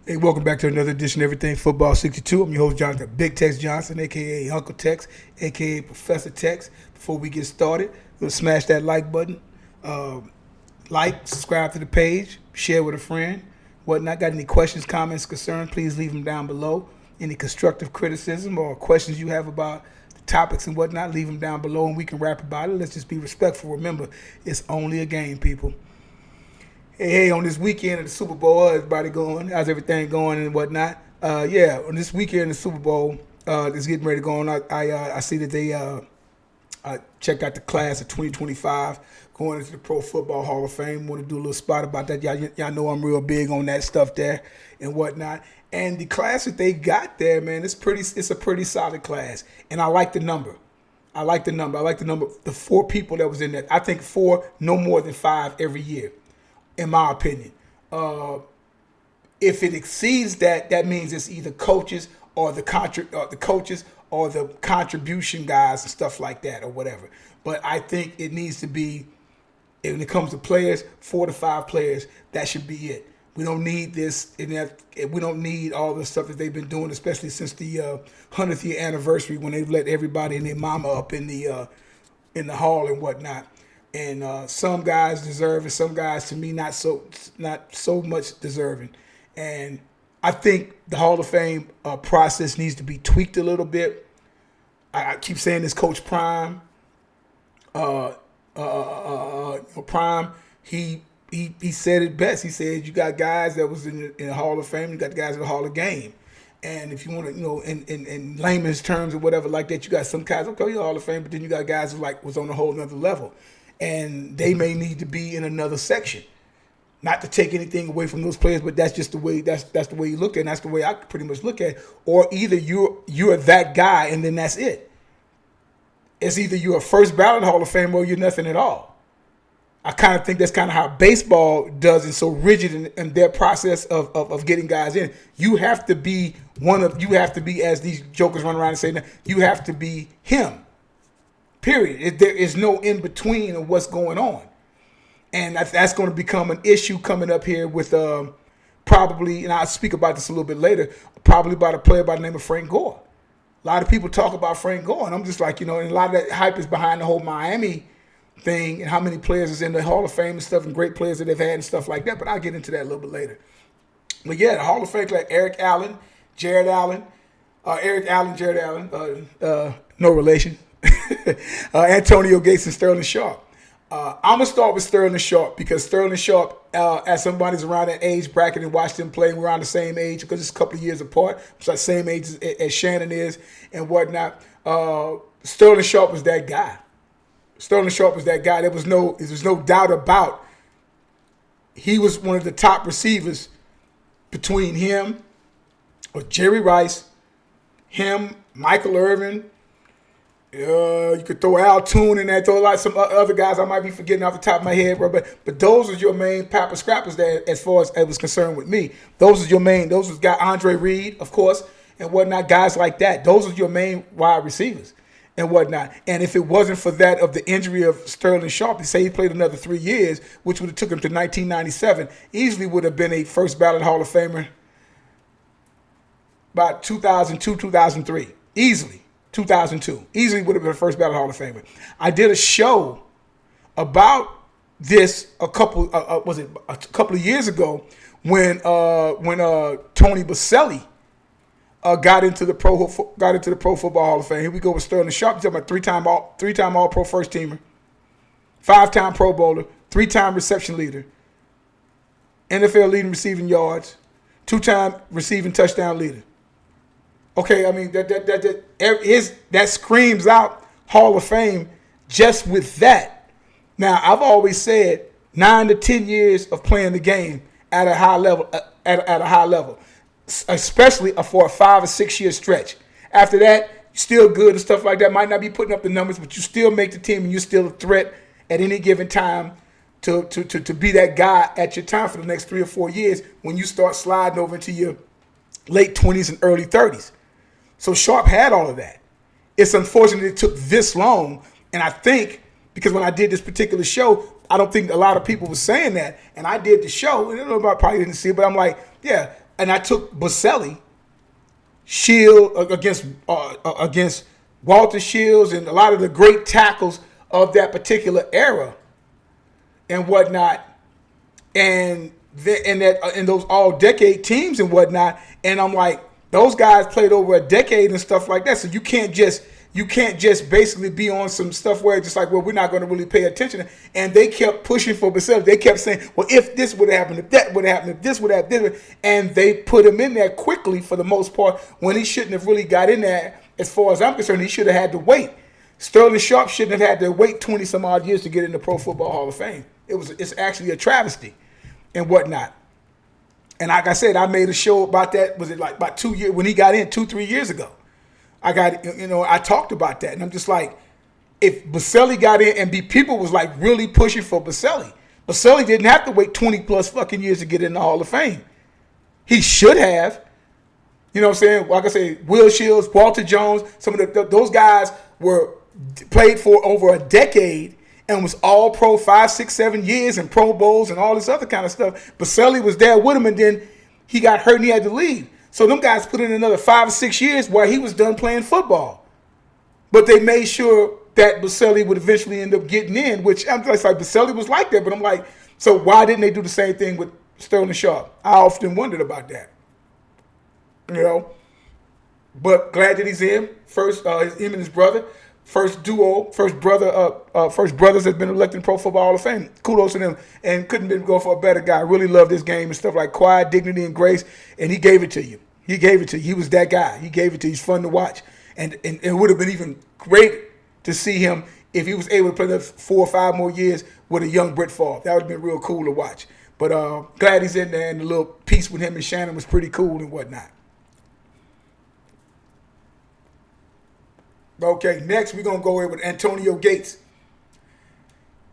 Hey, welcome back to another edition of Everything Football 62. I'm your host, Jonathan Big Tex Johnson, a.k.a. Uncle Tex, a.k.a. Professor Tex. Before we get started, we'll smash that like button. Like, subscribe to the page, share with a friend, whatnot. Got any questions, comments, concerns, please leave them down below. Any constructive criticism or questions you have about the topics and whatnot, leave them down below and we can rap about it. Let's just be respectful. Remember, it's only a game, people. Hey, on this weekend of the Super Bowl, how's everybody going? How's everything going and whatnot? On this weekend of the Super Bowl, it's getting ready to go on. I see that they checked out the class of 2025 going into the Pro Football Hall of Fame. Want to do a little spot about that. Y'all know I'm real big on that stuff there and whatnot. And the class that they got there, man, it's a pretty solid class. And I like the number. The 4 people that was in there. I think 4, no more than 5 every year, in my opinion. If it exceeds that, that means it's either coaches or the coaches or the contribution guys and stuff like that or whatever. But I think it needs to be, when it comes to players, 4 to 5 players. That should be it. We don't need this, we don't need all the stuff that they've been doing, especially since the 100th year anniversary when they've let everybody and their mama up in the hall and whatnot. And some guys deserve it. Some guys, to me, not so much deserving. And I think the Hall of Fame process needs to be tweaked a little bit. I keep saying this, Coach Prime. Prime, he said it best. He said you got guys that was in the Hall of Fame. You got the guys in the Hall of Game. And if you want to, in layman's terms or whatever like that, you got some guys, okay, you're Hall of Fame, but then you got guys who was on a whole nother level. And they may need to be in another section. Not to take anything away from those players, but that's just the way that's the way you look at it, and that's the way I pretty much look at it. Or either you're that guy and then that's it. It's either you're a first ballot Hall of Fame or you're nothing at all. I kind of think that's kind of how baseball does and so rigid in their process of getting guys in. You have to be as these jokers run around and say now, you have to be him. Period. There is no in between of what's going on. And that's going to become an issue coming up here with probably, and I'll speak about this a little bit later, probably about a player by the name of Frank Gore. A lot of people talk about Frank Gore, and I'm just like, and a lot of that hype is behind the whole Miami thing and how many players is in the Hall of Fame and stuff and great players that they've had and stuff like that, but I'll get into that a little bit later. But yeah, the Hall of Fame, like Jared Allen, no relation, Antonio Gates and Sterling Sharp. I'm going to start with Sterling Sharp because Sterling Sharp, as somebody's around that age bracket and watched him play, we're around the same age because it's a couple of years apart. It's the same age as Shannon is and whatnot. Sterling Sharp was that guy. There was no doubt about he was one of the top receivers between him or Jerry Rice, him, Michael Irvin. You could throw Al Toon in there, throw some other guys I might be forgetting off the top of my head, bro. But those are your main Papa Scrappers there as far as it was concerned with me. Those was guys, Andre Reed, of course, and whatnot, guys like that. Those are your main wide receivers and whatnot. And if it wasn't for that of the injury of Sterling Sharp, he say he played another 3 years, which would have took him to 1997, easily would have been a first ballot Hall of Famer by 2002, 2003. Easily. 2002. Easily would have been a first ballot Hall of Famer. I did a show about this a couple of years ago when Tony Baselli got into the Pro Football Hall of Fame. Here we go with Sterling Sharp. He's about three-time All Pro first teamer, 5-time Pro Bowler, 3-time reception leader, NFL leading receiving yards, 2-time receiving touchdown leader. Okay, I mean that screams out Hall of Fame just with that. Now I've always said 9 to 10 years of playing the game at a high level, especially for a 5 or 6 year stretch. After that, you're still good and stuff like that. Might not be putting up the numbers, but you still make the team and you're still a threat at any given time to be that guy at your time for the next 3 or 4 years when you start sliding over into your late 20s and early 30s. So Sharp had all of that. It's unfortunate it took this long, and I think because when I did this particular show, I don't think a lot of people were saying that, and I did the show, and everybody probably didn't see it, but I'm like, yeah, and I took Baselli, Shield against Walter Shields and a lot of the great tackles of that particular era and whatnot, and those all-decade teams and whatnot. And I'm like, those guys played over a decade and stuff like that. So you can't just basically be on some stuff where it's just like, well, we're not going to really pay attention. And they kept pushing for themselves. They kept saying, well, if this would happen, if that would happen, if this would happen, and they put him in there quickly for the most part when he shouldn't have really got in there. As far as I'm concerned, he should have had to wait. Sterling Sharp shouldn't have had to wait 20 some odd years to get in the Pro Football Hall of Fame. It's actually a travesty and whatnot. And like I said, I made a show about that. Was it like about 2 years when he got in 2-3 years ago? I talked about that, and I'm just like, if Baselli got in and people was like really pushing for Baselli didn't have to wait 20 plus fucking years to get in the Hall of Fame. He should have. You know what I'm saying? Like I say, Will Shields, Walter Jones, some of those guys were played for over a decade and was all pro 5, 6, 7 years and Pro Bowls and all this other kind of stuff. Baselli was there with him, and then he got hurt and he had to leave. So them guys put in another 5 or 6 years while he was done playing football. But they made sure that Baselli would eventually end up getting in, which I'm just like, Baselli was like that. But I'm like, so why didn't they do the same thing with Sterling Sharp? I often wondered about that. You know, but glad that he's in. First, him and his brother, first brothers that's been elected in Pro Football Hall of Fame. Kudos to them, and couldn't been go for a better guy. Really loved this game and stuff like quiet, dignity, and grace, and he gave it to you. He was that guy. He gave it to you. He's fun to watch, and it would have been even great to see him if he was able to play the 4 or 5 more years with a young Brett Favre. That would have been real cool to watch. But glad he's in there, and the little piece with him and Shannon was pretty cool and whatnot. Okay, next we're going to go in with Antonio Gates.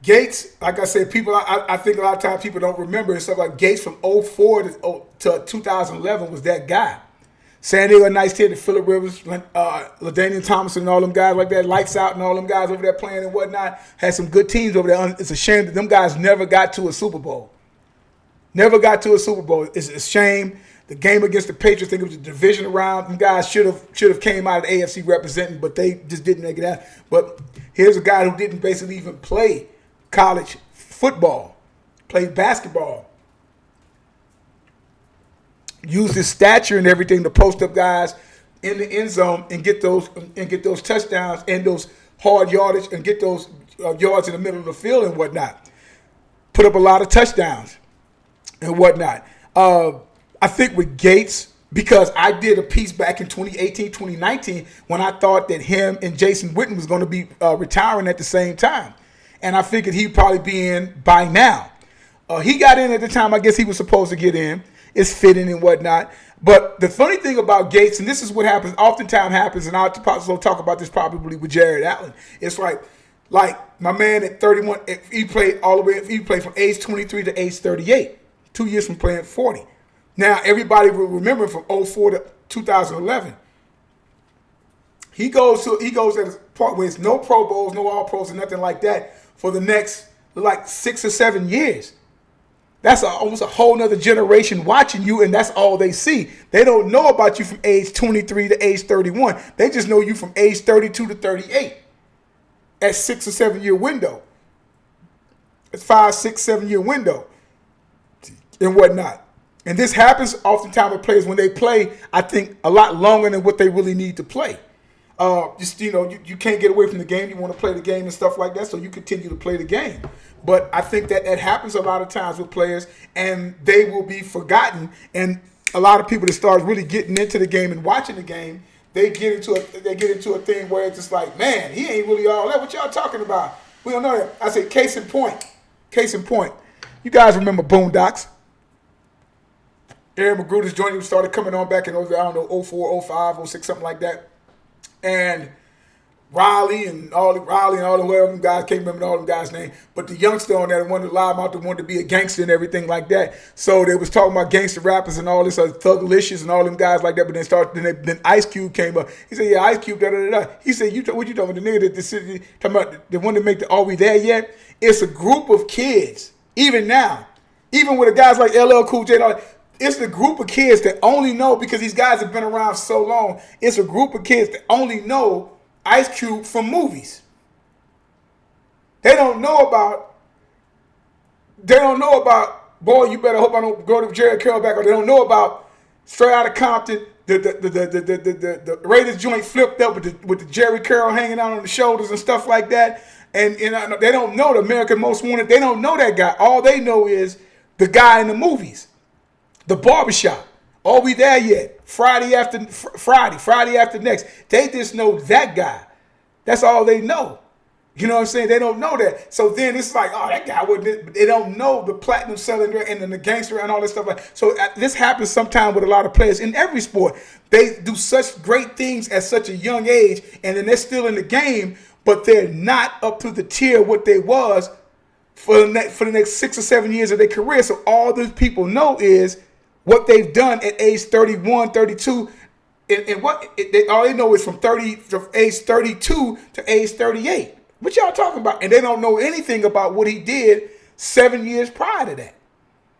Gates, like I said, people, I think a lot of times people don't remember and stuff like Gates from 04 to 2011 was that guy. San Diego Nice team, Phillip Rivers, LaDainian Thompson and all them guys like that, Lights Out and all them guys over there playing and whatnot, had some good teams over there. It's a shame that them guys never got to a Super Bowl. It's a shame. The game against the Patriots, I think it was a division round. Them guys should have came out of the AFC representing, but they just didn't make it out. But here's a guy who didn't basically even play college football, played basketball. Used his stature and everything to post up guys in the end zone and get those touchdowns and those hard yardage and get those yards in the middle of the field and whatnot. Put up a lot of touchdowns and whatnot. I think with Gates, because I did a piece back in 2018, 2019, when I thought that him and Jason Witten was going to be retiring at the same time. And I figured he'd probably be in by now. He got in at the time I guess he was supposed to get in. It's fitting and whatnot. But the funny thing about Gates, and this is what oftentimes happens, and I'll talk about this probably with Jared Allen. It's like my man at 31, he played from age 23 to age 38, 2 years from playing 40. Now, everybody will remember from 04 to 2011. He goes at a point where it's no Pro Bowls, no All Pros, and nothing like that for the next 6 or 7 years. That's almost a whole nother generation watching you, and that's all they see. They don't know about you from age 23 to age 31. They just know you from age 32 to 38. At 6 or 7 year window. It's 5, 6, 7 year window and whatnot. And this happens oftentimes with players when they play, I think, a lot longer than what they really need to play. You can't get away from the game. You want to play the game and stuff like that, so you continue to play the game. But I think that happens a lot of times with players, and they will be forgotten. And a lot of people that start really getting into the game and watching the game, they get into a thing where it's just like, man, he ain't really all that. What y'all talking about? We don't know that. I say, case in point. You guys remember Boondocks? Aaron Magruder's joint started coming on back in, 04, 05, 06, something like that. And Riley and all the whatever them guys, can't remember all them guys' name, but the youngster on there wanted to lie about wanted to be a gangster and everything like that. So they was talking about gangster rappers and all this other Thugalicious and all them guys like that. But then Ice Cube came up. He said, "Yeah, Ice Cube." Da da da. He said, "What you talking about? The nigga that the city talking about the one that make the Are We There Yet?" It's a group of kids, even now, even with the guys like LL Cool J and all that. It's the group of kids that only know, because these guys have been around so long, it's a group of kids that only know Ice Cube from movies. They don't know about, boy, you better hope I don't go to Jerry Carroll back, or they don't know about Straight Outta Compton, the Raiders joint flipped up with the Jerry Carroll hanging out on the shoulders and stuff like that. And they don't know the American Most Wanted. They don't know that guy. All they know is the guy in the movies, the barbershop. Are we there yet? Friday after next. They just know that guy. That's all they know. You know what I'm saying? They don't know that. So then it's like, oh, that guy wouldn't. They don't know the platinum cylinder and then the gangster and all this stuff. So this happens sometimes with a lot of players in every sport. They do such great things at such a young age, and then they're still in the game, but they're not up to the tier what they was for the next 6 or 7 years of their career. So all these people know is what they've done at age 31, 32, and all they know is from age 32 to age 38. What y'all talking about? And they don't know anything about what he did 7 years prior to that.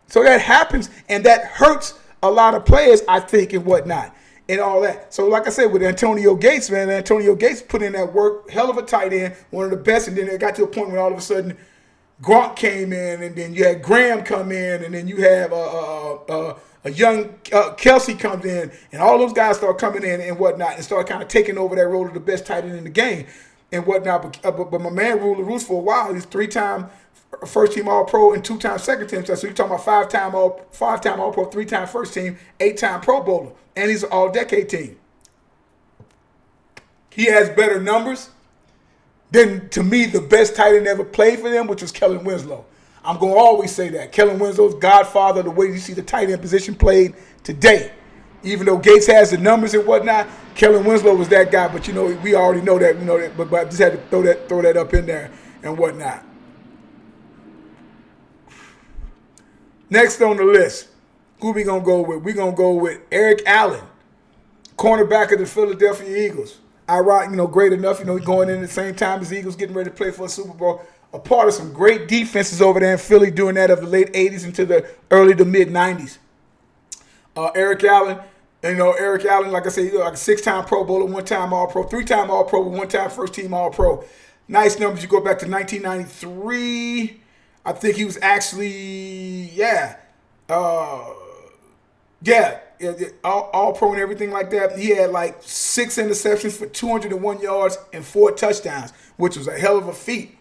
So that happens, and that hurts a lot of players, I think, and whatnot, and all that. So like I said, with Antonio Gates, man, Antonio Gates put in that work, hell of a tight end, one of the best, and then it got to a point where all of a sudden Gronk came in, and then you had Graham come in, and then you have a young Kelsey comes in, and all those guys start coming in and whatnot, and start kind of taking over that role of the best tight end in the game and whatnot. But my man ruled the roost for a while. He's 3-time first team All-Pro and 2-time second team. So you're talking about 5-time All-Pro, 3-time first team, 8-time Pro Bowler, and he's an All-Decade team. He has better numbers than, to me, the best tight end ever played for them, which was Kellen Winslow. I'm going to always say that. Kellen Winslow's godfather, the way you see the tight end position played today. Even though Gates has the numbers and whatnot, Kellen Winslow was that guy. But, we already know that, but I just had to throw that up in there and whatnot. Next on the list, who we going to go with? We're going to go with Eric Allen, cornerback of the Philadelphia Eagles. Great enough, going in at the same time as the Eagles getting ready to play for a Super Bowl. A part of some great defenses over there in Philly during that of the late 80s into the early to mid 90s. Eric Allen, like I said, like a 6-time Pro Bowler, 1-time All-Pro, 3-time All-Pro, 1-time first-team All-Pro. Nice numbers. You go back to 1993. I think he was actually, All-Pro and everything like that. He had like 6 interceptions for 201 yards and 4 touchdowns, which was a hell of a feat.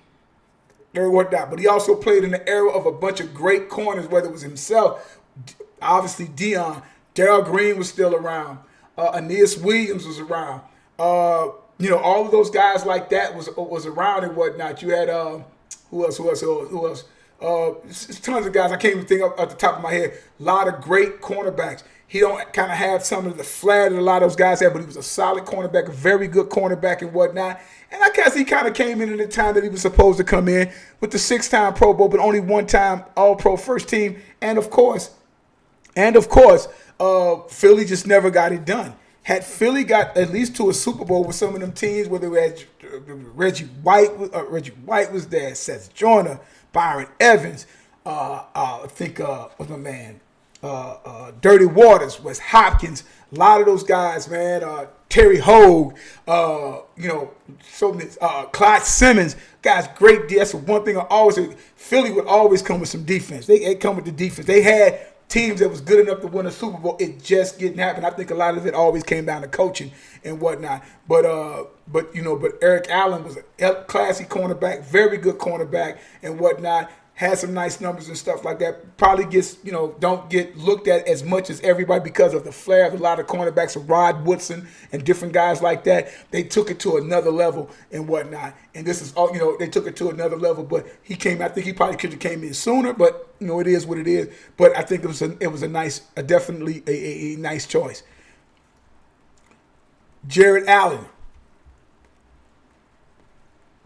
But he also played in the era of a bunch of great corners, whether it was himself, obviously Dion, Darrell Green was still around, Aeneas Williams was around, all of those guys like that was around and whatnot. You had who else? Tons of guys I can't even think of at the top of my head. A lot of great cornerbacks. He don't kind of have some of the flair that a lot of those guys had, but he was a solid cornerback, a very good cornerback and whatnot. And I guess he kind of came in at the time that he was supposed to come in with the 6-time Pro Bowl, but only 1-time All-Pro first team. And of course, Philly just never got it done. Had Philly got at least to a Super Bowl with some of them teams, whether it was Reggie White was there, Seth Joyner, Byron Evans, I think what's my man, Dirty Waters, Wes Hopkins, a lot of those guys, man. Terry Hogue, Clyde Simmons, guys, great. That's one thing I always say. Philly would always come with some defense. They come with the defense. They had teams that was good enough to win a Super Bowl. It just didn't happen. I think a lot of it always came down to coaching and whatnot. But Eric Allen was a classy cornerback, very good cornerback and whatnot. Had some nice numbers and stuff like that. Probably gets, don't get looked at as much as everybody because of the flair of a lot of cornerbacks, of Rod Woodson and different guys like that. They took it to another level and whatnot. And this is all, they took it to another level. But I think he probably could have came in sooner. But it is what it is. But I think it was definitely a nice choice. Jared Allen.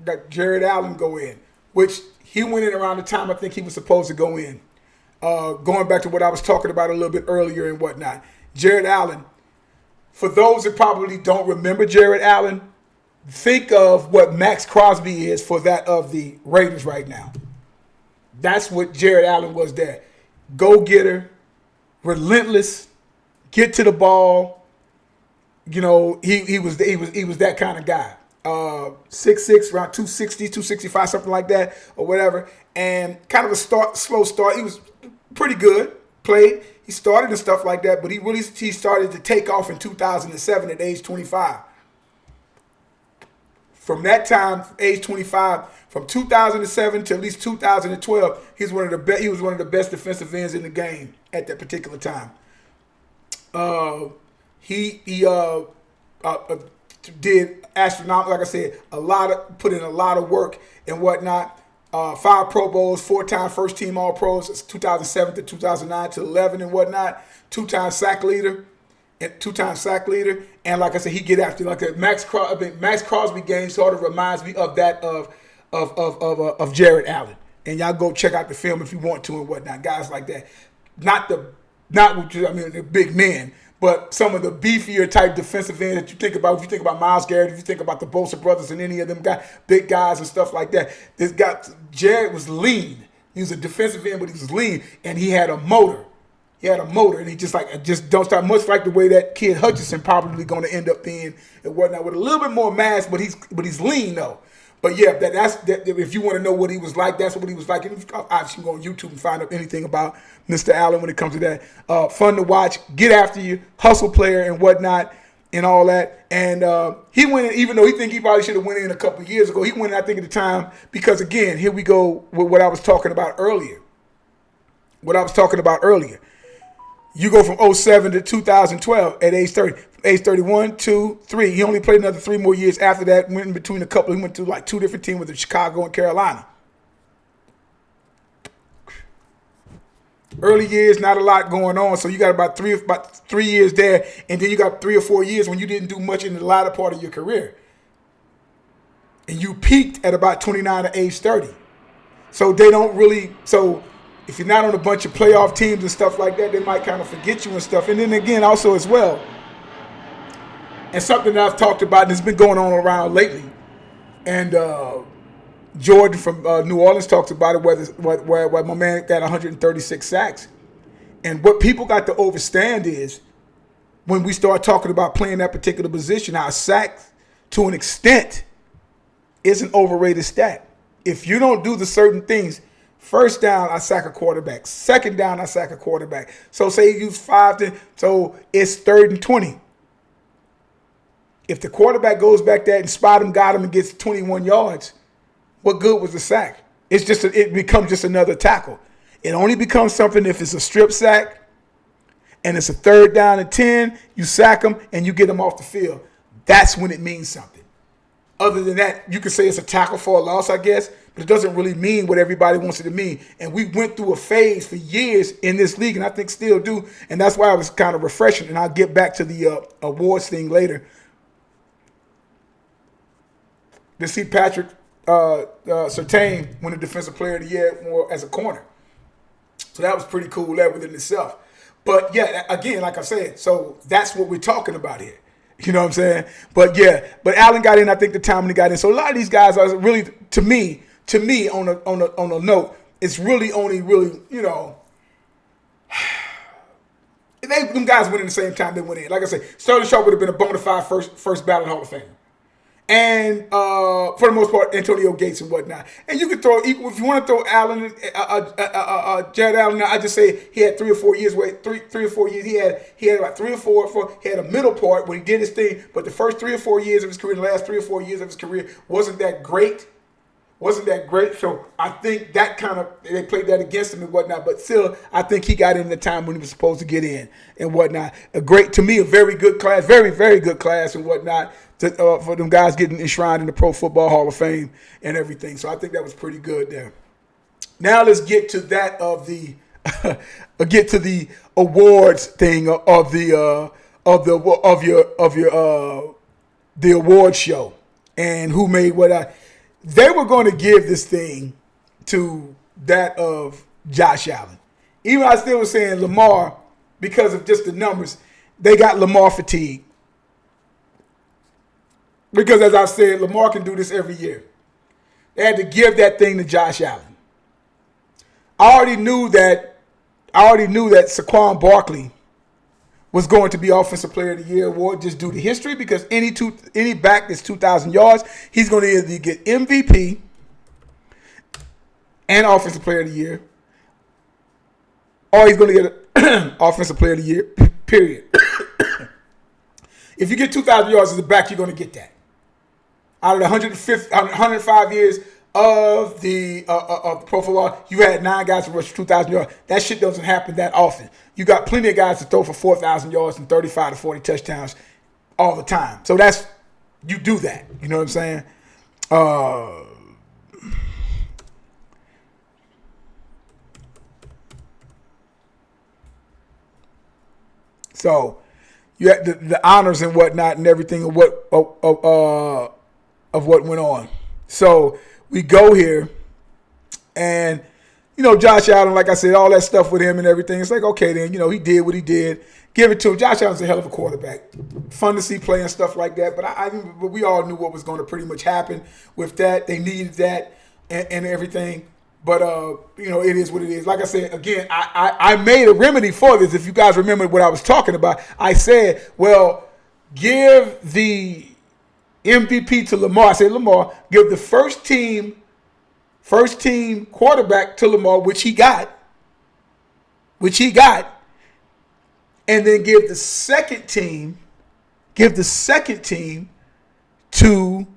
Got Jared Allen go in, which he went in around the time I think he was supposed to go in. Going back to what I was talking about a little bit earlier and whatnot. Jared Allen, for those that probably don't remember Jared Allen, think of what Max Crosby is for that of the Raiders right now. That's what Jared Allen was there. Go-getter, relentless, get to the ball. You know, he was that kind of guy. 6'6", around 260, 265, something like that, or whatever. And kind of a slow start. He was pretty good, played. He started and stuff like that, but he started to take off in 2007 at age 25. From that time, age 25, from 2007 to at least 2012, he was one of the best defensive ends in the game at that particular time. He did astronomical, like I said, put in a lot of work and whatnot. 5 Pro Bowls, 4-time first team All Pros, 2007 to 2009 to 11 and whatnot. 2-time sack leader. And like I said, he get after like a Max Crosby game sort of reminds me of that of Jared Allen. And y'all go check out the film if you want to and whatnot. Guys like that, not the big men, but some of the beefier type defensive ends that you think about. If you think about Myles Garrett, if you think about the Bosa brothers and any of them big guys and stuff like that. Jared was lean. He was a defensive end, but he was lean, and he had a motor. And he just don't stop, much like the way that kid Hutchinson probably going to end up being and whatnot, with a little bit more mass, but he's lean though. But yeah, that's if you want to know what he was like, that's what he was like. And obviously, you can go on YouTube and find out anything about Mr. Allen when it comes to that. Fun to watch, get after you, hustle player and whatnot, and all that. And he went in, even though he think he probably should have went in a couple of years ago. He went in, I think, at the time because again, here we go with what I was talking about earlier. You go from 07 to 2012 at age 30. Age 31, 2, 3. He only played another 3 more years after that. Went in between a couple. He went to like 2 different teams with Chicago and Carolina. Early years, not a lot going on. So you got about 3 years there. And then you got 3 or 4 years when you didn't do much in the latter part of your career. And you peaked at about 29 to age 30. So they don't really – so – if you're not on a bunch of playoff teams and stuff like that, they might kind of forget you and stuff. And then again, also as well, and something that I've talked about and it's been going on around lately, and Jordan from New Orleans talks about it, where my man got 136 sacks. And what people got to understand is when we start talking about playing that particular position, how sacks, to an extent, is an overrated stat. If you don't do the certain things, first down, I sack a quarterback. Second down, I sack a quarterback. So say you use 5, so it's 3rd and 20. If the quarterback goes back there and spot him, got him, and gets 21 yards, what good was the sack? It becomes just another tackle. It only becomes something if it's a strip sack and it's a 3rd down and 10, you sack them and you get them off the field. That's when it means something. Other than that, you could say it's a tackle for a loss, I guess, but it doesn't really mean what everybody wants it to mean. And we went through a phase for years in this league, and I think still do, and that's why it was kind of refreshing. And I'll get back to the awards thing later. To see Patrick Surtain win the Defensive Player of the Year as a corner. So that was pretty cool that within itself. But, yeah, again, like I said, so that's what we're talking about here. You know what I'm saying? But yeah, Allen got in, I think, the time when he got in. So a lot of these guys are really, to me, on a note, it's really only really, you know, them guys went in the same time they went in. Like I said, Sterling Sharp would have been a bona fide first ballot Hall of Famer. And for the most part, Antonio Gates and whatnot. And you could throw equal if you want to throw Allen, Jared Allen. I just say he had 3 or 4 years. Three or 4 years. He had about 3 or 4. He had a middle part when he did his thing, but the first 3 or 4 years of his career, the last 3 or 4 years of his career, wasn't that great. So I think that kind of, they played that against him and whatnot. But still, I think he got in the time when he was supposed to get in and whatnot. A very good class, very, very good class and whatnot. For them guys getting enshrined in the Pro Football Hall of Fame and everything. So I think that was pretty good there. Now let's get to that of the get to the awards thing of the award show and who made what they were going to give this thing to that of Josh Allen. Even I still was saying Lamar because of just the numbers. They got Lamar fatigue. Because as I said, Lamar can do this every year. They had to give that thing to Josh Allen. I already knew that I already knew that Saquon Barkley was going to be Offensive Player of the Year award just due to history, because any back that's 2,000 yards, he's going to either get MVP and Offensive Player of the Year, or he's going to get Offensive Player of the Year, period. If you get 2,000 yards as a back, you're going to get that. Out of the 105 years of the Pro Football, you had 9 guys who rushed for 2,000 yards. That shit doesn't happen that often. You got plenty of guys to throw for 4,000 yards and 35 to 40 touchdowns all the time. So you do that. You know what I'm saying? So you had the honors and whatnot and everything of what went on. So we go here, and Josh Allen, like I said, all that stuff with him and everything. It's like, okay, then he did what he did. Give it to him. Josh Allen's a hell of a quarterback. Fun to see play and stuff like that. But we all knew what was going to pretty much happen with that. They needed that and everything. But it is what it is. Like I said, again, I made a remedy for this. If you guys remember what I was talking about, I said, well, give the MVP to Lamar. I said, Lamar, give the first team quarterback to Lamar, which he got, and then give the second team to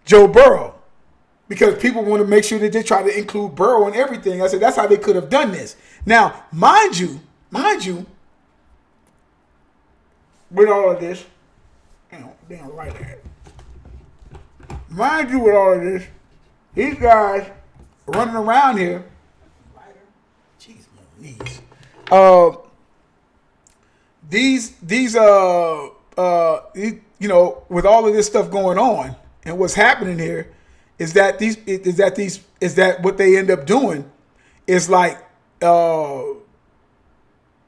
Joe Burrow. Because people want to make sure that they try to include Burrow and everything. I said, that's how they could have done this. Now, mind you, with all of this, damn right at. Mind you, with all of this, these guys running around here. Jeez, my knees. With all of this stuff going on and what's happening here, is that what they end up doing is like, Joe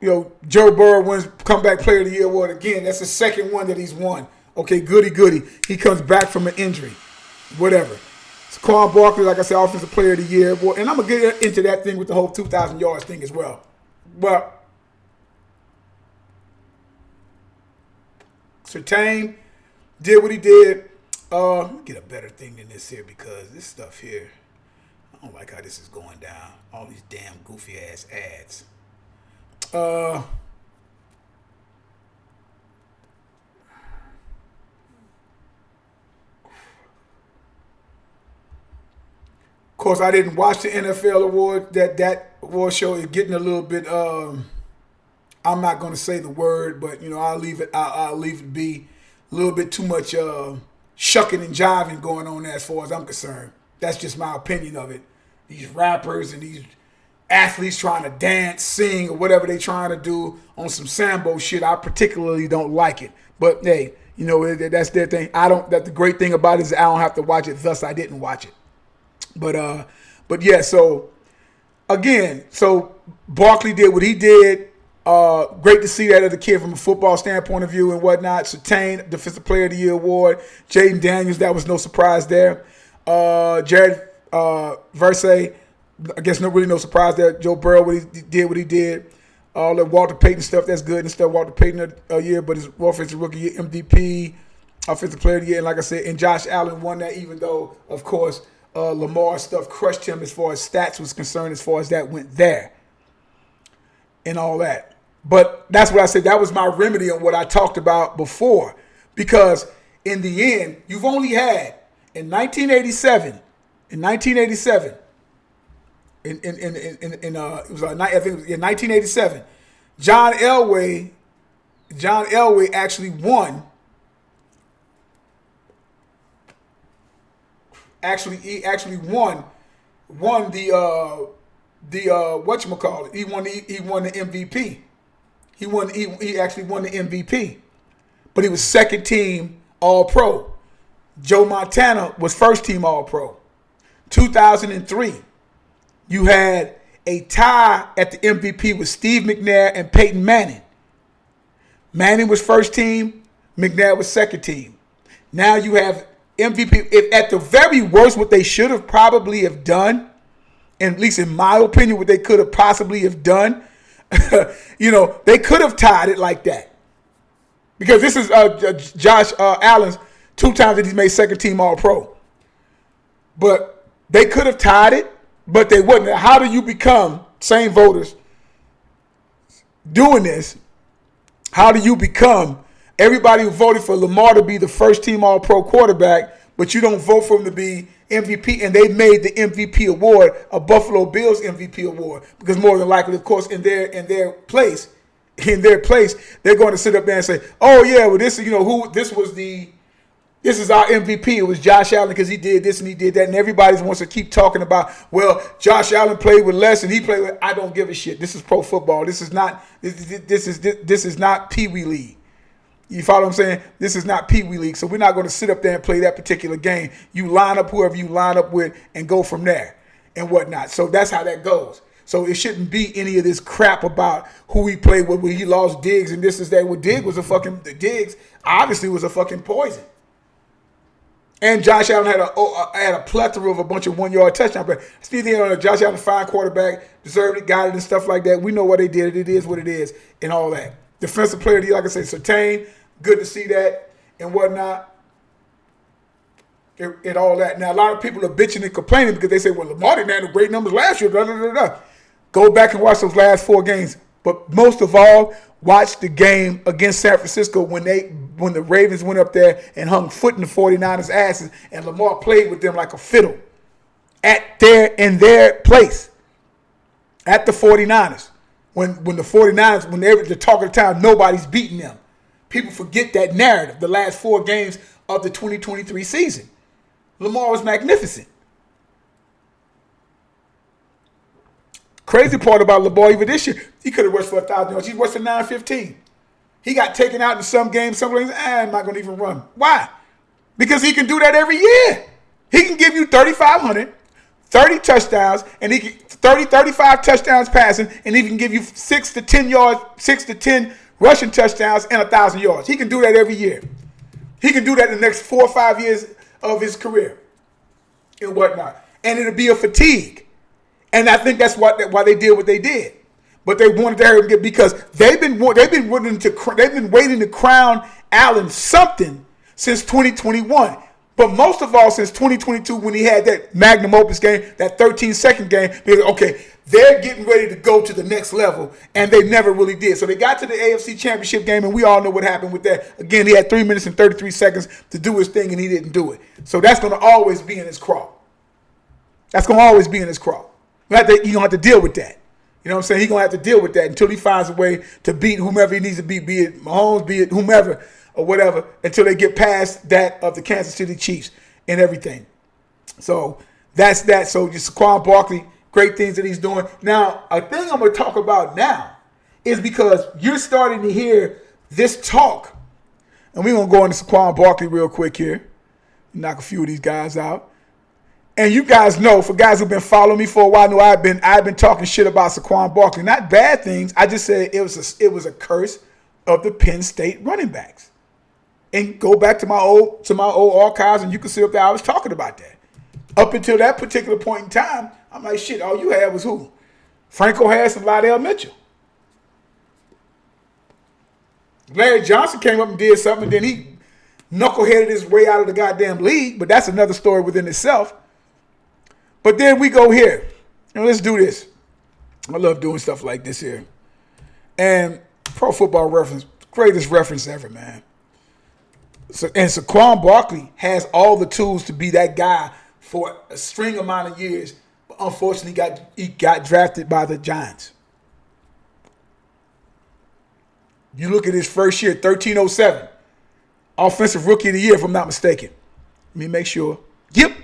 Burrow wins Comeback Player of the Year award again. That's the second one that he's won. Okay, goody. He comes back from an injury, whatever. Saquon Barkley, like I said, Offensive Player of the Year award, and I'm gonna get into that thing with the whole 2,000 yards thing as well. But Surtain did what he did. Let me get a better thing than this here, because this stuff here, I don't like how this is going down. All these damn goofy ass ads. Of course, I didn't watch the NFL award. That award show is getting a little bit. I'm not going to say the word, but I'll leave it be. A little bit too much shucking and jiving going on there as far as I'm concerned. That's just my opinion of it. These rappers and these athletes trying to dance, sing, or whatever they trying to do on some Sambo shit, I particularly don't like it. But hey, that's their thing. That the great thing about it is I don't have to watch it, thus I didn't watch it. But yeah, so again, Barkley did what he did. Great to see that other kid from a football standpoint of view and whatnot. Surtain, Defensive Player of the Year award. Jaden Daniels, that was no surprise there. Jared Versay, I guess no surprise there. Joe Burrow, what he did. All the Walter Payton stuff, that's good and stuff. Walter Payton a year, but his offensive rookie year, MVP, Offensive Player of the Year, and like I said, and Josh Allen won that, even though, of course, Lamar stuff crushed him as far as stats was concerned, as far as that went there and all that. But that's what I said. That was my remedy on what I talked about before. Because in the end, you've only had in 1987, it was I think it was in 1987, John Elway actually won. He actually won the whatchamacallit. He won the MVP. He actually won the MVP. But he was second team All-Pro. Joe Montana was first team All-Pro. 2003, you had a tie at the MVP with Steve McNair and Peyton Manning. Manning was first team, McNair was second team. Now you have MVP. If at the very worst, what they should have probably have done and at least in my opinion, what they could have possibly have done, they could have tied it like that. Because this is Josh Allen's 2 times that he's made second team All-Pro. But they could have tied it, but they wouldn't. How do you become, same voters doing this, how do you become everybody who voted for Lamar to be the first team All-Pro quarterback, but you don't vote for him to be MVP, and they made the MVP award a Buffalo Bills MVP award, because more than likely, of course, in their place, they're going to sit up there and say, "Oh yeah, well this is our MVP. It was Josh Allen because he did this and he did that," and everybody wants to keep talking about, well, Josh Allen played with less and he played with. I don't give a shit. This is pro football. This is not Pee Wee League. You follow what I'm saying? This is not Pee Wee League, so we're not going to sit up there and play that particular game. You line up whoever you line up with and go from there and whatnot. So that's how that goes. So it shouldn't be any of this crap about who he played with, when he lost Diggs and this is that. Well, Diggs obviously was a fucking poison. And Josh Allen had a plethora of a bunch of 1-yard touchdowns. But still, Josh Allen, fine quarterback, deserved it, got it, and stuff like that. We know what they did. It is what it is, and all that. Defensive player of the year, like I said, Surtain, good to see that and whatnot, and all that. Now, a lot of people are bitching and complaining because they say, well, Lamar didn't have the great numbers last year. Blah, blah, blah, blah. Go back and watch those last 4 games. But most of all, watch the game against San Francisco when the Ravens went up there and hung foot in the 49ers' asses, and Lamar played with them like a fiddle in their place at the 49ers. When the 49ers, when they're the talk of the town, nobody's beating them. People forget that narrative, the last 4 games of the 2023 season. Lamar was magnificent. Crazy part about Lamar, even this year, he could have rushed for 1,000 yards. He rushed for 915. He got taken out in some games. I'm not going to even run. Why? Because he can do that every year. He can give you 3,500, 30 touchdowns, and he can 35 touchdowns passing, and he can give you 6 to 10 rushing touchdowns and 1,000 yards. He can do that every year. He can do that in the next 4 or 5 years of his career and whatnot. And it'll be a fatigue. And I think that's why they did what they did. But they wanted to hurry and get, because they've been waiting to crown Allen something since 2021. But most of all since 2022, when he had that magnum opus game, that 13-second game, because, okay, they're getting ready to go to the next level, and they never really did. So they got to the AFC Championship game, and we all know what happened with that. Again, he had 3 minutes and 33 seconds to do his thing, and he didn't do it. So that's going to always be in his craw. That's going to always be in his craw. You're going to have to deal with that. You know what I'm saying? He's going to have to deal with that until he finds a way to beat whomever he needs to beat, be it Mahomes, be it whomever or whatever, until they get past that of the Kansas City Chiefs and everything. So that's that. So just Saquon Barkley, great things that he's doing. Now, a thing I'm going to talk about now is because you're starting to hear this talk, and we're going to go into Saquon Barkley real quick here, knock a few of these guys out. And you guys know, for guys who've been following me for a while, know I've been talking shit about Saquon Barkley. Not bad things. I just said it was a curse of the Penn State running backs. And go back to my old archives, and you can see up there I was talking about that. Up until that particular point in time, I'm like, shit, all you had was who? Franco Harris and Lydell Mitchell. Larry Johnson came up and did something, and then he knuckleheaded his way out of the goddamn league, but that's another story within itself. But then we go here, and let's do this. I love doing stuff like this here. And Pro Football Reference, greatest reference ever, man. And Saquon Barkley has all the tools to be that guy for a string amount of years. But unfortunately, he got drafted by the Giants. You look at his first year, 1307. Offensive Rookie of the Year, if I'm not mistaken. Let me make sure. Yep.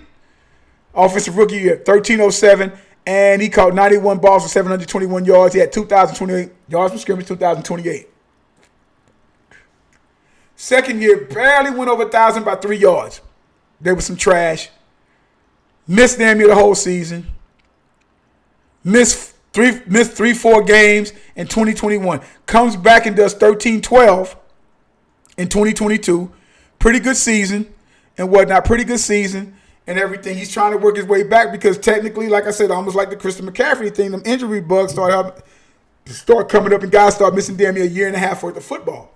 Offensive Rookie Year, 1307, and he caught 91 balls for 721 yards. He had 2,028 yards from scrimmage, 2,028. Second year, barely went over 1,000 by 3 yards. There was some trash. Missed damn near the whole season. Missed 3-4 games in 2021. Comes back and does 13-12 in 2022. Pretty good season and whatnot. Pretty good season. and everything. He's trying to work his way back because technically, like I said, almost like the Christian McCaffrey thing, them injury bugs start coming up and guys start missing damn near a year and a half worth of football.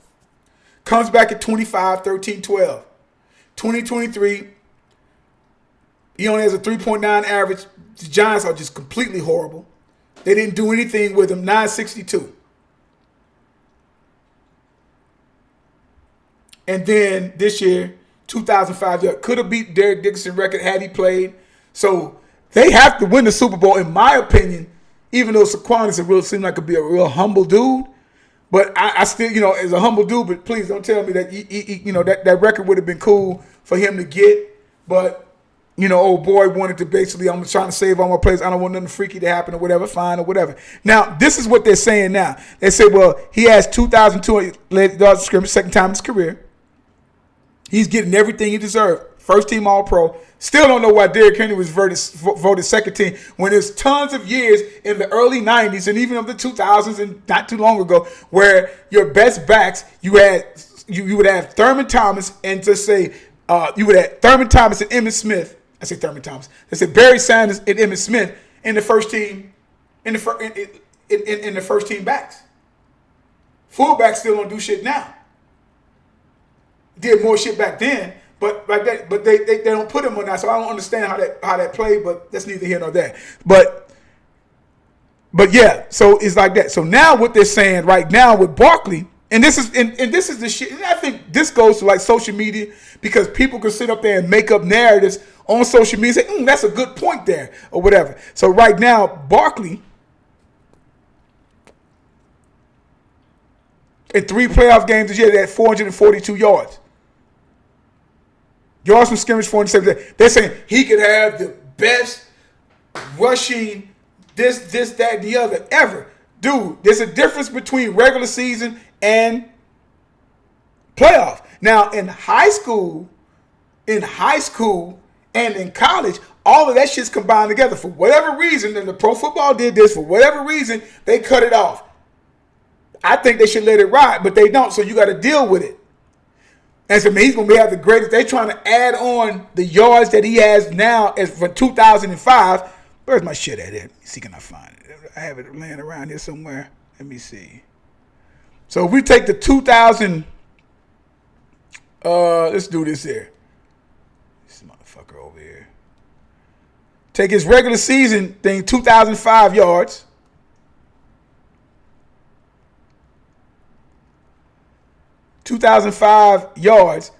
Comes back at 25, 13, 12. 2023, he only has a 3.9 average. The Giants are just completely horrible. They didn't do anything with him. 962. And then this year, 2005, could have beat Derek Dickinson's record had he played. So they have to win the Super Bowl, in my opinion, even though Saquon seemed like could be a real humble dude. But I still, as a humble dude, but please don't tell me that, that record would have been cool for him to get. But, old boy wanted to basically, I'm trying to save all my players. I don't want nothing freaky to happen or whatever, fine or whatever. Now, this is what they're saying now. They say, well, he has 2,200 yards of scrimmage, second time in his career. He's getting everything he deserved. First team All-Pro. Still don't know why Derrick Henry was voted second team when there's tons of years in the early 90s and even of the 2000s and not too long ago where your best backs, you would have Thurman Thomas and you would have Thurman Thomas and Emmitt Smith. I say Thurman Thomas. They say Barry Sanders and Emmitt Smith in the first team in the first team backs. Fullbacks still don't do shit now. Did more shit back then, but like that, but they don't put him on that, so I don't understand how that played. But that's neither here nor there. But yeah, so it's like that. So now what they're saying right now with Barkley, and this is the shit. And I think this goes to like social media because people can sit up there and make up narratives on social media and say, that's a good point there or whatever. So right now, Barkley in 3 playoff games this year, they had 442 yards. Yards from scrimmage, 407. They're saying he could have the best rushing this, that, and the other ever. Dude, there's a difference between regular season and playoff. Now, in high school, and in college, all of that shit's combined together. For whatever reason, and the pro football did this, for whatever reason, they cut it off. I think they should let it ride, but they don't, so you got to deal with it. And so he's going to have the greatest. They're trying to add on the yards that he has now as for 2005. Where's my shit at? Let me see, can I find it? I have it laying around here somewhere. Let me see. So if we take the 2000, let's do this here. This motherfucker over here. Take his regular season thing, 2005 yards. $2,005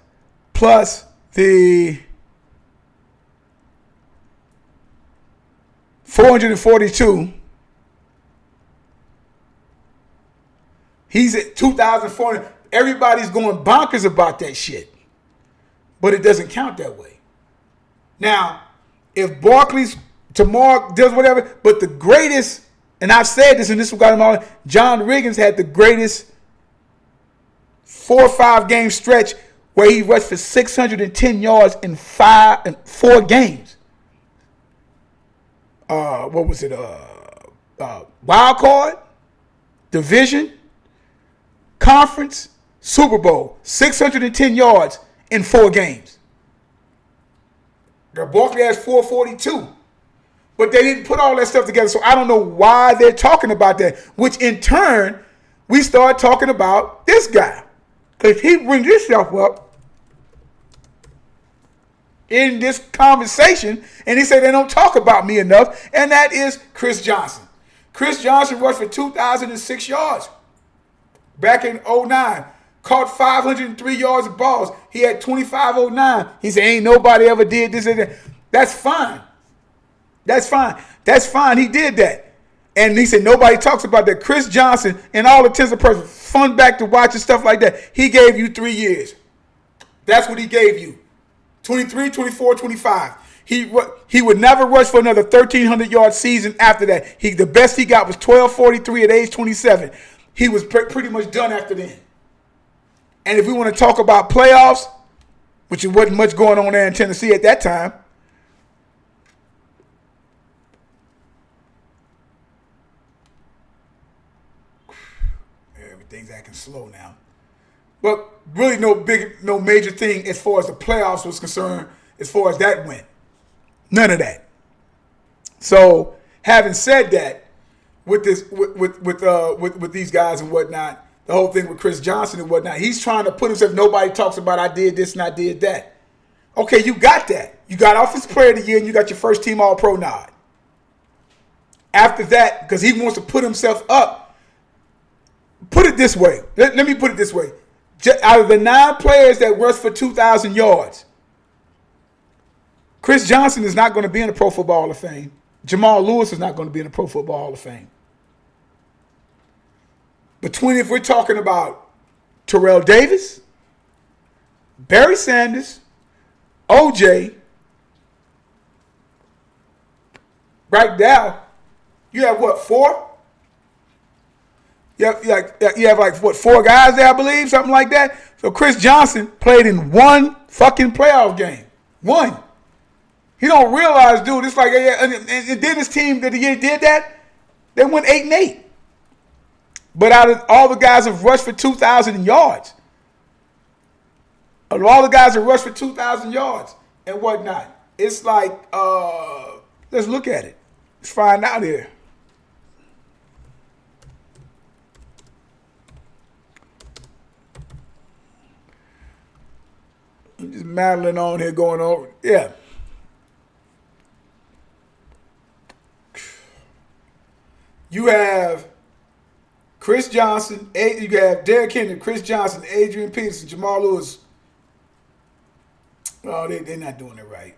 plus the 442. He's at 2,400. Everybody's going bonkers about that shit. But it doesn't count that way. Now, if Barkley's tomorrow does whatever, but the greatest, and I've said this and this got him all, John Riggins had the greatest 4 or 5 game stretch where he rushed for 610 yards in 4 games. What was it? Wild card, division, conference, Super Bowl. 610 yards in 4 games. Barkley has 442. But they didn't put all that stuff together, so I don't know why they're talking about that. Which in turn, we start talking about this guy. If he brings himself up in this conversation, and he said they don't talk about me enough, and that is Chris Johnson. Chris Johnson rushed for 2,006 yards back in 2009. Caught 503 yards of balls. He had 2,509. He said, ain't nobody ever did this and that. That's fine. That's fine. That's fine. He did that. And he said nobody talks about that. Chris Johnson, and all intents and purposes, fun back to watch and stuff like that. He gave you 3 years. That's what he gave you. 23, 24, 25. He would never rush for another 1,300-yard season after that. The best he got was 1,243 at age 27. He was pretty much done after then. And if we want to talk about playoffs, which there wasn't much going on there in Tennessee at that time, everything's acting slow now. But really no major thing as far as the playoffs was concerned, as far as that went. None of that. So, having said that, with this, with these guys and whatnot, the whole thing with Chris Johnson and whatnot, he's trying to put himself. Nobody talks about I did this and I did that. Okay, you got that. You got Offensive Player of the Year and you got your first team All-Pro nod. After that, because he wants to put himself up. Put it this way. Let me put it this way. Out of the 9 players that rushed for 2,000 yards, Chris Johnson is not going to be in the Pro Football Hall of Fame. Jamal Lewis is not going to be in the Pro Football Hall of Fame. Between, if we're talking about Terrell Davis, Barry Sanders, OJ, right now, you have what, 4? You have like what, 4 guys there, I believe, something like that. So Chris Johnson played in 1 fucking playoff game. 1. He don't realize, dude, it's like, and then his team that he did that, they went 8-8. But out of all the guys who've rushed for 2,000 yards, of all the guys that rushed for 2,000 yards and whatnot, it's like, let's look at it. Let's find out here. I'm just mattling on here, going over. Yeah. You have Chris Johnson, you have Derrick Henry, Chris Johnson, Adrian Peterson, Jamal Lewis. Oh, they're not doing it right.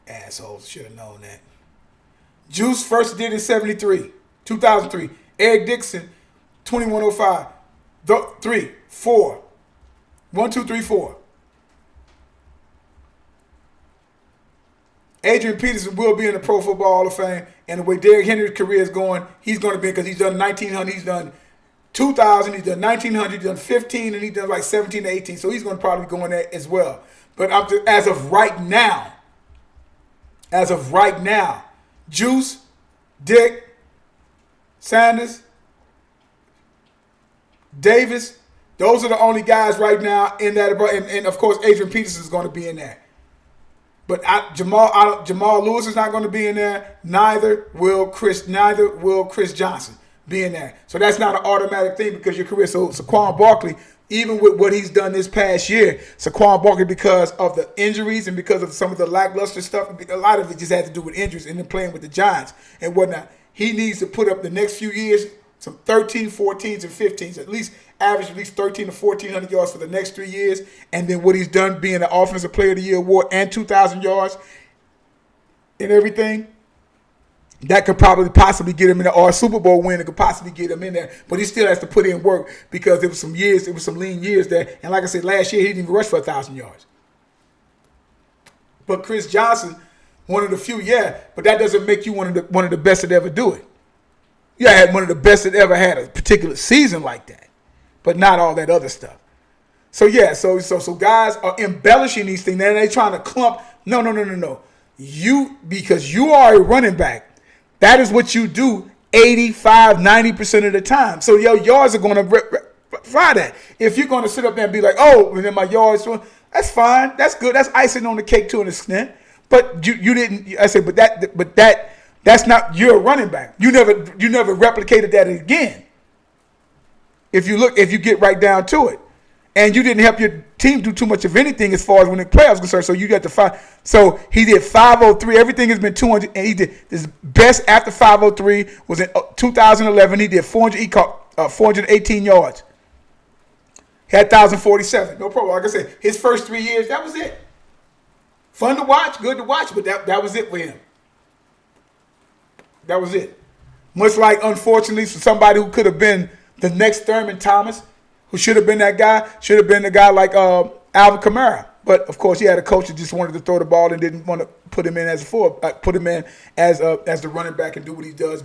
Assholes. Should have known that. Juice first did in 2003. Eric Dixon, 2105. 3, 4. 1, 2, 3, 4. Adrian Peterson will be in the Pro Football Hall of Fame. And the way Derrick Henry's career is going, he's going to be, because he's done 1,900, he's done 2,000, he's done 1,900, he's done 15, and he's done like 17 to 18. So he's going to probably go in there as well. But as of right now, Juice, Dick, Sanders, Davis, those are the only guys right now in that. And of course, Adrian Peterson is going to be in there. But Jamal Lewis is not going to be in there. Neither will Chris Johnson be in there. So that's not an automatic thing because your career. So Saquon Barkley, even with what he's done this past year, Saquon Barkley, because of the injuries and because of some of the lackluster stuff, a lot of it just had to do with injuries and then playing with the Giants and whatnot. He needs to put up the next few years some 13, 14s, and 15s, at least average at least 13 to 1,400 yards for the next 3 years. And then what he's done being the Offensive Player of the Year award and 2,000 yards and everything, that could probably possibly get him in there, or a Super Bowl win that could possibly get him in there. But he still has to put in work because there was some lean years there. And like I said, last year he didn't even rush for 1,000 yards. But Chris Johnson, one of the few, yeah, but that doesn't make you one of the best that ever do it. You had one of the best that ever had a particular season like that, but not all that other stuff. So yeah, so guys are embellishing these things, and they're trying to clump. No. Because you are a running back, that is what you do 85, 90% of the time. So your yards are going to fly that. If you're going to sit up there and be like, oh, and then my yards, that's fine, that's good, that's icing on the cake to an extent. But you didn't. I said, that's not your running back. You never replicated that again. If you get right down to it, and you didn't help your team do too much of anything as far as when the playoffs concerned. So you got to 5. So he did 503. Everything has been 200, and he did his best after 503 was in 2011. He did 400. He caught 418 yards. He had 1,047. No problem. Like I said, his first 3 years, that was it. Fun to watch, good to watch, but that was it for him. That was it. Much like, unfortunately, for somebody who could have been the next Thurman Thomas, who should have been that guy, should have been the guy like Alvin Kamara. But of course, he had a coach that just wanted to throw the ball and didn't want to put him in as as the running back and do what he does.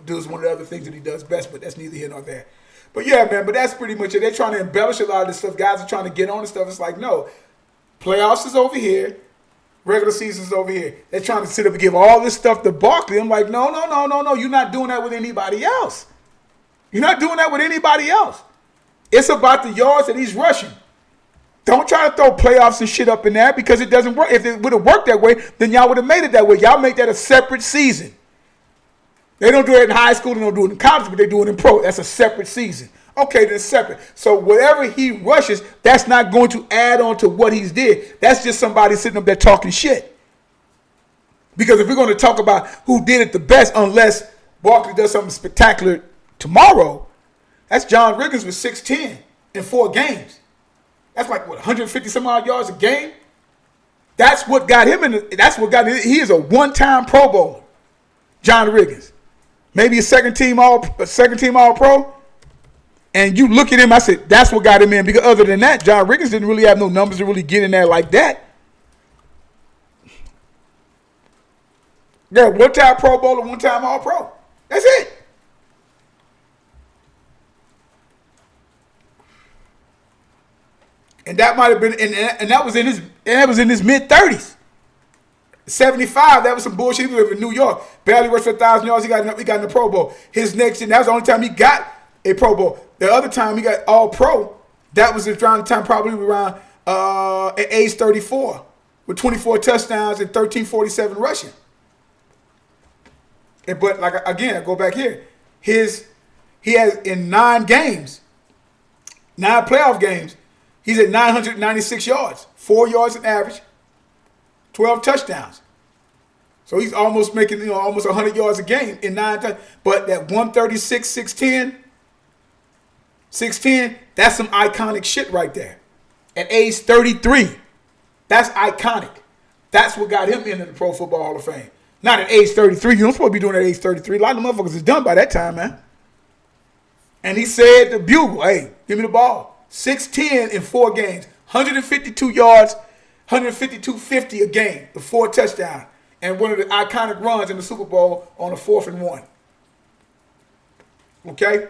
Does one of the other things that he does best. But that's neither here nor there. But yeah, man. But that's pretty much it. They're trying to embellish a lot of this stuff. Guys are trying to get on and stuff. It's like, no, playoffs is over here. Regular season's over here. They're trying to sit up and give all this stuff to Barkley. I'm like, no. You're not doing that with anybody else. You're not doing that with anybody else. It's about the yards that he's rushing. Don't try to throw playoffs and shit up in there because it doesn't work. If it would have worked that way, then y'all would have made it that way. Y'all make that a separate season. They don't do it in high school, they don't do it in college, but they do it in pro. That's a separate season. Okay, then separate. So whatever he rushes, that's not going to add on to what he's did. That's just somebody sitting up there talking shit. Because if we're going to talk about who did it the best, unless Barkley does something spectacular tomorrow, that's John Riggins with 6'10" in 4 games. That's like, what, 150 some odd yards a game? That's what got him in. That's what got him. He is a one-time Pro Bowler, John Riggins. Maybe a second team all pro. And you look at him, I said, that's what got him in. Because other than that, John Riggins didn't really have no numbers to really get in there like that. Yeah, one-time Pro Bowler, one-time All-Pro. That's it. And that might have been, and that was in his mid-30s. 75, that was some bullshit. He was in New York. Barely rushed for 1,000 yards. He got in the Pro Bowl. His next year, that was the only time he got a Pro Bowl. The other time he got All-Pro, that was around the time probably around at age 34 with 24 touchdowns and 1,347 rushing. But like again, I go back here. He has in 9 games, 9 playoff games, he's at 996 yards, 4 yards an average, 12 touchdowns. So he's almost making almost 100 yards a game in 9 times. But that 136, 6'10", that's some iconic shit right there. At age 33, that's iconic. That's what got him into the Pro Football Hall of Fame. Not at age 33. You don't supposed to be doing it at age 33. A lot of motherfuckers is done by that time, man. And he said to Bugle, hey, give me the ball. 6'10" in 4 games. 152 yards, 152.50 a game. The 4 touchdowns. And one of the iconic runs in the Super Bowl on a 4th and 1. Okay?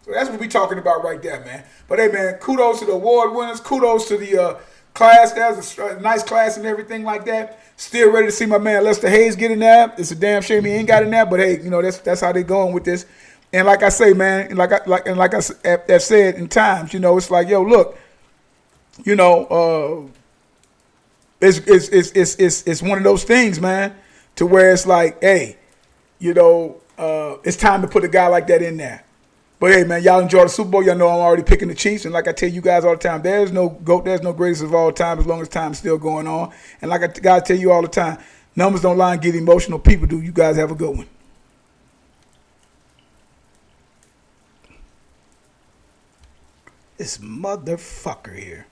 So that's what we're talking about right there, man. But hey, man, kudos to the award winners. Kudos to the class. That was a nice class and everything like that. Still ready to see my man Lester Hayes get in there. It's a damn shame he ain't got in there, but hey, that's how they going with this. And like I say, man, like I have said in times, it's like, yo, look, it's one of those things, man, to where it's like, hey, it's time to put a guy like that in there. But hey, man, y'all enjoy the Super Bowl. Y'all know I'm already picking the Chiefs. And like I tell you guys all the time, there's no GOAT, there's no greatest of all time as long as time's still going on. And like I gotta tell you all the time, numbers don't lie and get emotional. People do. You guys have a good one. This motherfucker here.